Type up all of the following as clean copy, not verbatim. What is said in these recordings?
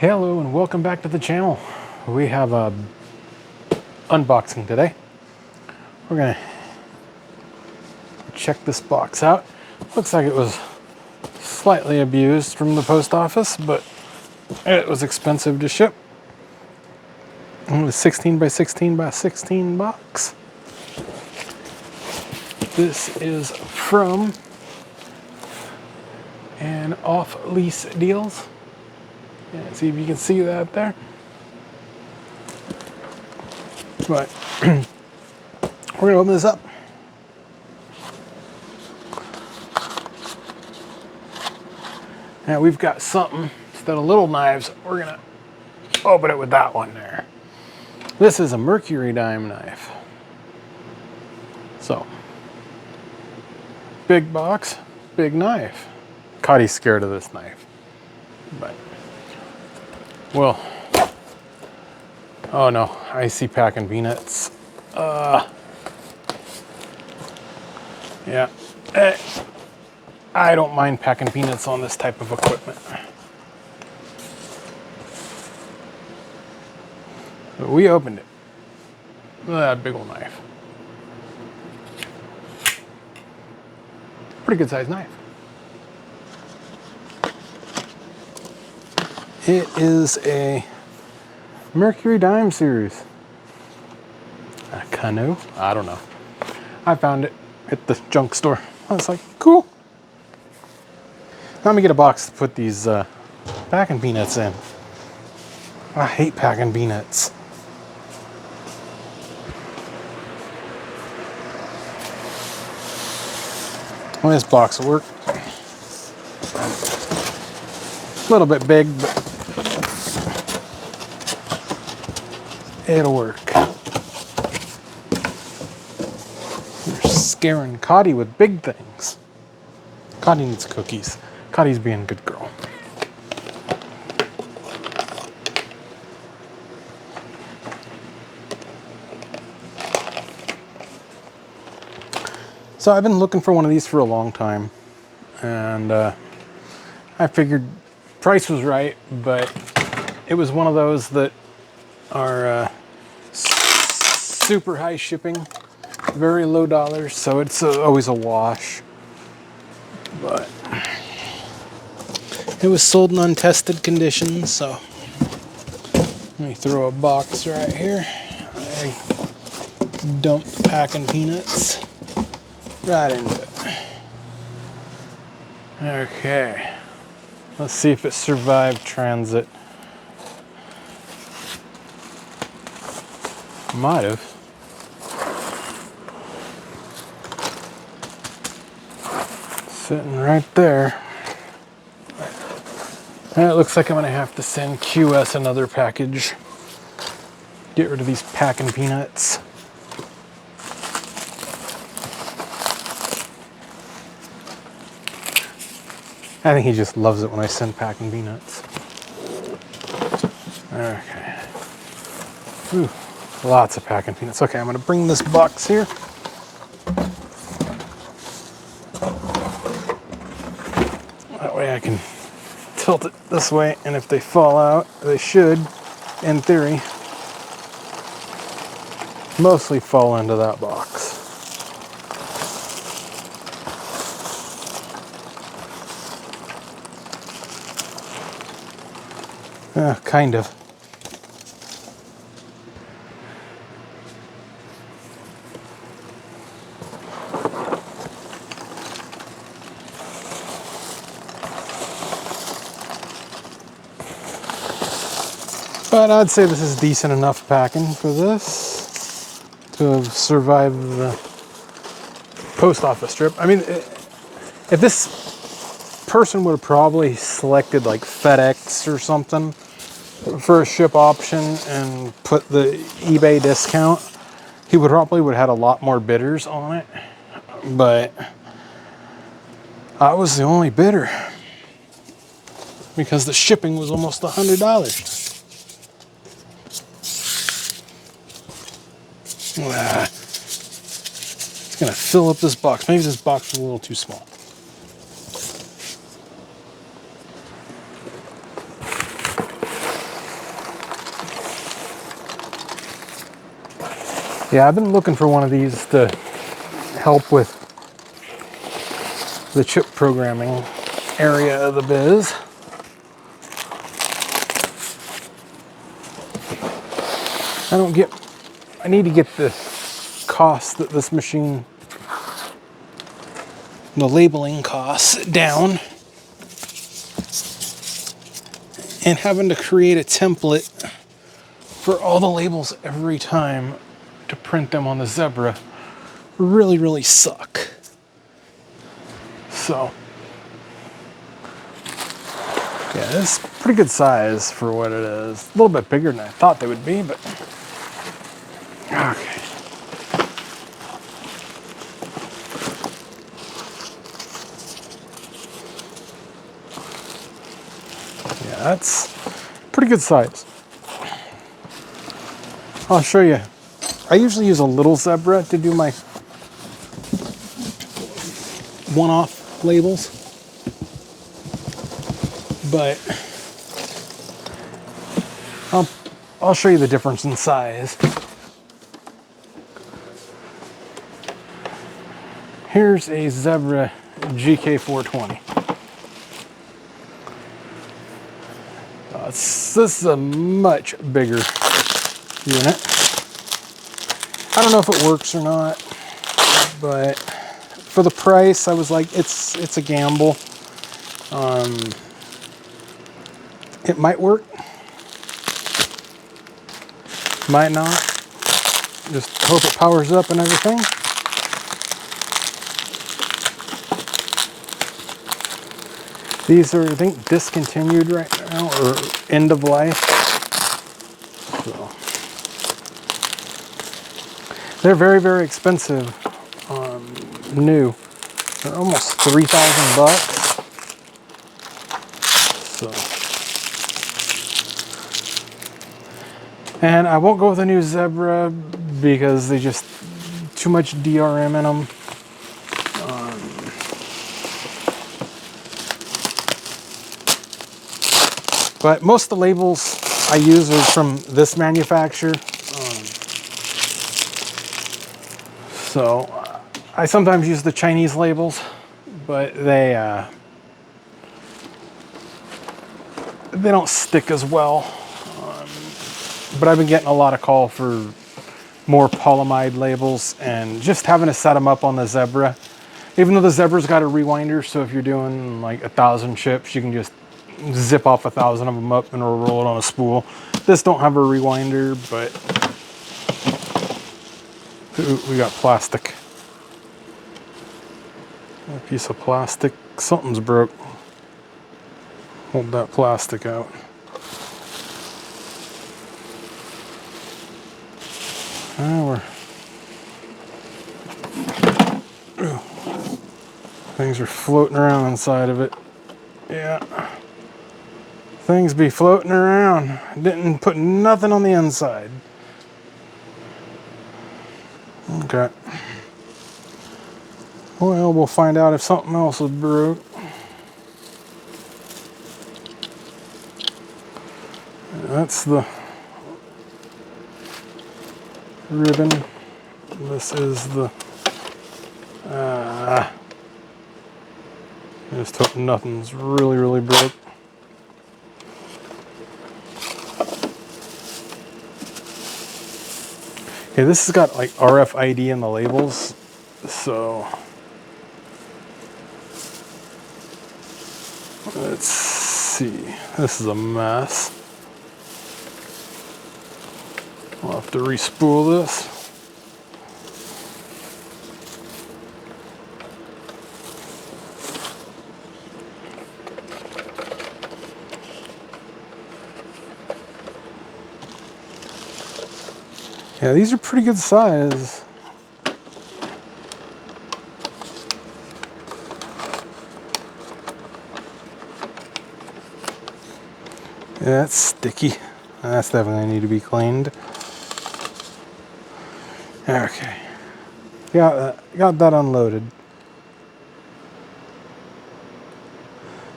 Hello and welcome back to the channel. We have a unboxing today. We're gonna check this box out. Looks like it was slightly abused from the post office, but it was expensive to ship. It was 16 by 16 by 16 box. This is from an off-lease deals. Yeah, see if you can see that there. But we're gonna open this up. Now we've got something instead of little knives. We're gonna open it with that one there. This is a mercury dime knife. So, big box, big knife. Cotty's scared of this knife, but well. Oh no, I see packing peanuts. Yeah. I don't mind packing peanuts on this type of equipment. But we opened it. Look at that big old knife. Pretty good sized knife. It is a Mercury Dime series. A canoe? I don't know. I found it at the junk store. I was like, cool. Let me get a box to put these packing peanuts in. I hate packing peanuts. Well, this box will work. A little bit big, but it'll work. You're scaring Cotty with big things. Cotty needs cookies. Cotty's being a good girl. So I've been looking for one of these for a long time, and I figured price was right, but it was one of those that are super high shipping, very low dollars, so it's always a wash. But it was sold in untested conditions, so let me throw a box right here. I dumped packing peanuts right into it. Okay, let's see if it survived transit. Might have. Sitting right there. And it looks like I'm gonna have to send QS another package. Get rid of these packing peanuts. I think he just loves it when I send packing peanuts. Okay. Ooh, lots of packing peanuts. Okay, I'm gonna bring this box here. That way I can tilt it this way, and if they fall out, they should, in theory, mostly fall into that box. Kind of. But I'd say this is decent enough packing for this to have survived the post office trip. I mean, if this person would have probably selected like FedEx or something for a ship option and put the eBay discount, he would probably would have had a lot more bidders on it. But I was the only bidder because the shipping was almost $100. It's gonna fill up this box. Maybe this box is a little too small. Yeah, I've been looking for one of these to help with the chip programming area of the biz. I need to get the cost that this machine, the labeling costs down, and having to create a template for all the labels every time to print them on the Zebra really suck. So yeah, it's pretty good size for what it is. A little bit bigger than I thought they would be, but okay. Yeah, that's pretty good size. I'll show you. I usually use a little Zebra to do my one-off labels, but I'll show you the difference in size. Here's a Zebra GK420. This is a much bigger unit. I don't know if it works or not, but for the price, I was like, it's a gamble. It might work, might not. Just hope it powers up and everything. These are, I think, discontinued right now, or end of life. So they're very expensive. New. They're almost $3,000. So, and I won't go with a new Zebra because they just too much DRM in them. But most of the labels I use are from this manufacturer. So I sometimes use the Chinese labels, but they don't stick as well. But I've been getting a lot of call for more polyamide labels, and just having to set them up on the Zebra. Even though the Zebra's got a rewinder, so if you're doing like 1,000 chips, you can just zip off 1,000 of them up and roll it on a spool. This don't have a rewinder, but ooh, we got plastic. A piece of plastic. Something's broke. Hold that plastic out. Things are floating around inside of it. Yeah. Things be floating around. Didn't put nothing on the inside. Okay. Well, we'll find out if something else is broke. That's the ribbon. This is the I just hope nothing's really broke. Okay, this has got like RFID in the labels, so let's see. This is a mess. I'll have to re-spool this. Yeah, these are pretty good size. Yeah, that's sticky. That's definitely need to be cleaned. Okay. Got that unloaded.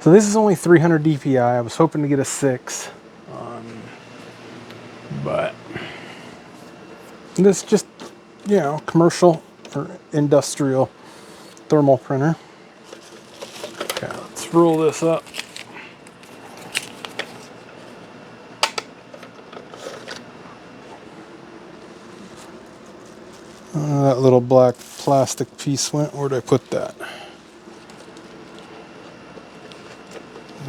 So this is only 300 DPI. I was hoping to get a 6. But this just you know, commercial or industrial thermal printer. Okay, let's roll this up. That little black plastic piece went. Where'd I put that?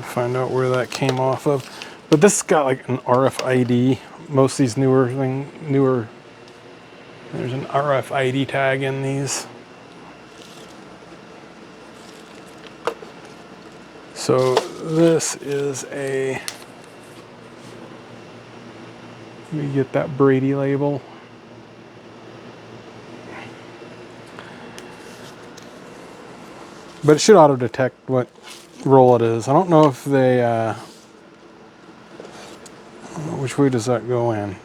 Find out where that came off of. But this has got like an RFID. Most of these newer, there's an RFID tag in these. So this is a, you get that Brady label. But it should auto detect what roll it is. I don't know if they, which way does that go in?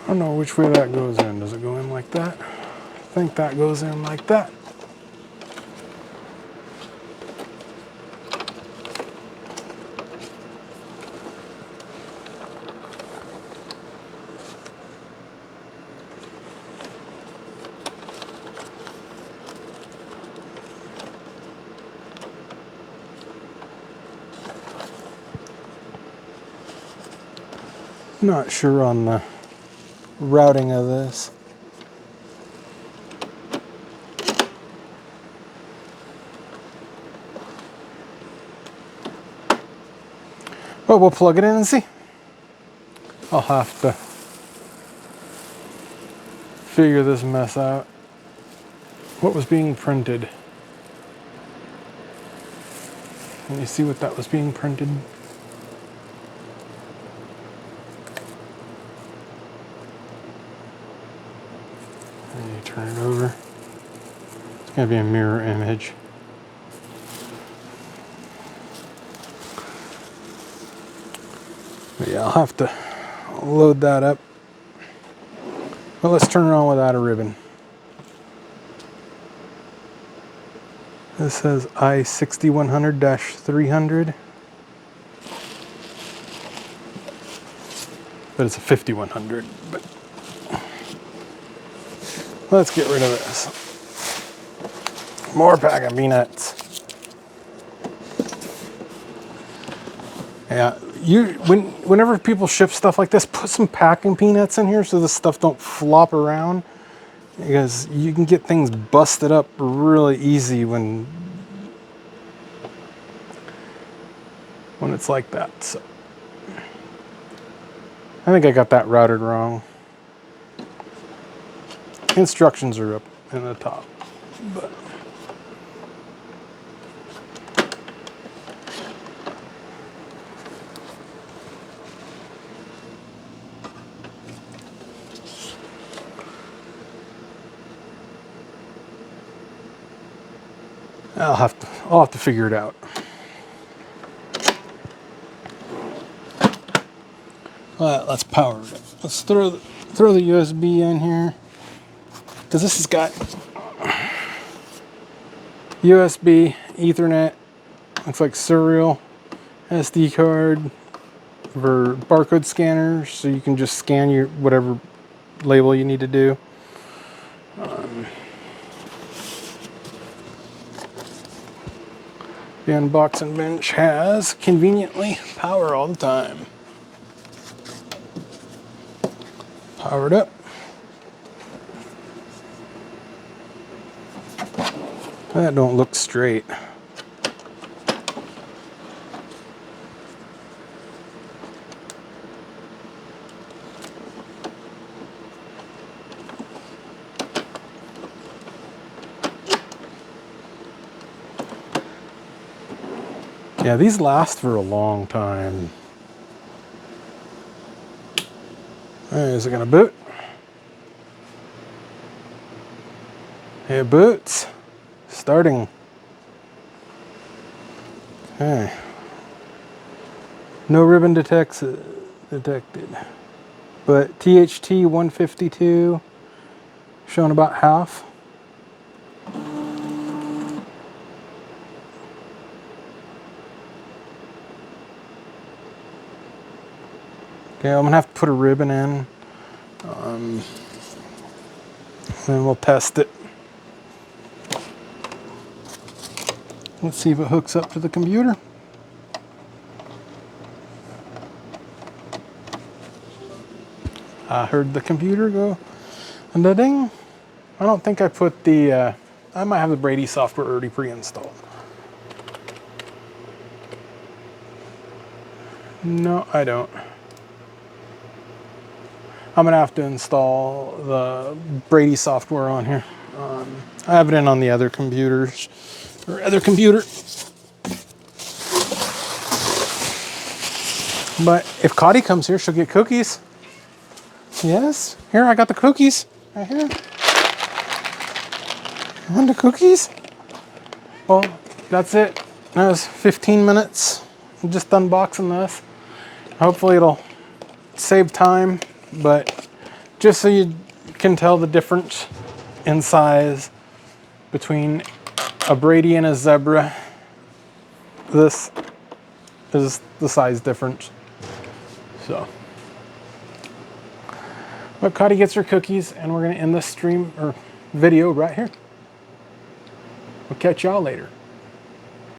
I don't know which way that goes in. Does it go in like that? I think that goes in like that. Not sure on the routing of this. But we'll plug it in and see. I'll have to figure this mess out. What was being printed? Can you see what that was being printed? And you turn it over. It's going to be a mirror image. But yeah, I'll have to load that up. But let's turn it on without a ribbon. This says I6100-300. But it's a 5100. But let's get rid of this. More packing peanuts. Yeah, whenever people ship stuff like this, put some packing peanuts in here so this stuff don't flop around, because you can get things busted up really easy when it's like that. So I think I got that routed wrong. Instructions are up in the top, but I'll have to figure it out. All right, let's power it up. Let's throw the USB in here, because this has got USB, Ethernet, looks like serial, SD card for barcode scanners, so you can just scan your whatever label you need to do. The unboxing bench has, conveniently, power all the time. Powered up. That don't look straight. Yeah, these last for a long time. All right, is it gonna boot? It boots. Starting. Okay. No ribbon detected. But THT 152 showing about half. Okay, I'm gonna have to put a ribbon in. Then we'll test it. Let's see if it hooks up to the computer. I heard the computer go da-ding. I don't think I put the, I might have the Brady software already pre-installed. No, I don't. I'm gonna have to install the Brady software on here. I have it in on the other computers, or other computer. But if Cotty comes here, she'll get cookies. Yes, here, I got the cookies. Right here. You want the cookies? Well, that's it. That was 15 minutes. I'm just unboxing this. Hopefully it'll save time, but just so you can tell the difference in size between a Brady and a Zebra, this is the size difference. So, but Cotty gets her cookies, and we're gonna end this stream or video right here. We'll catch y'all later.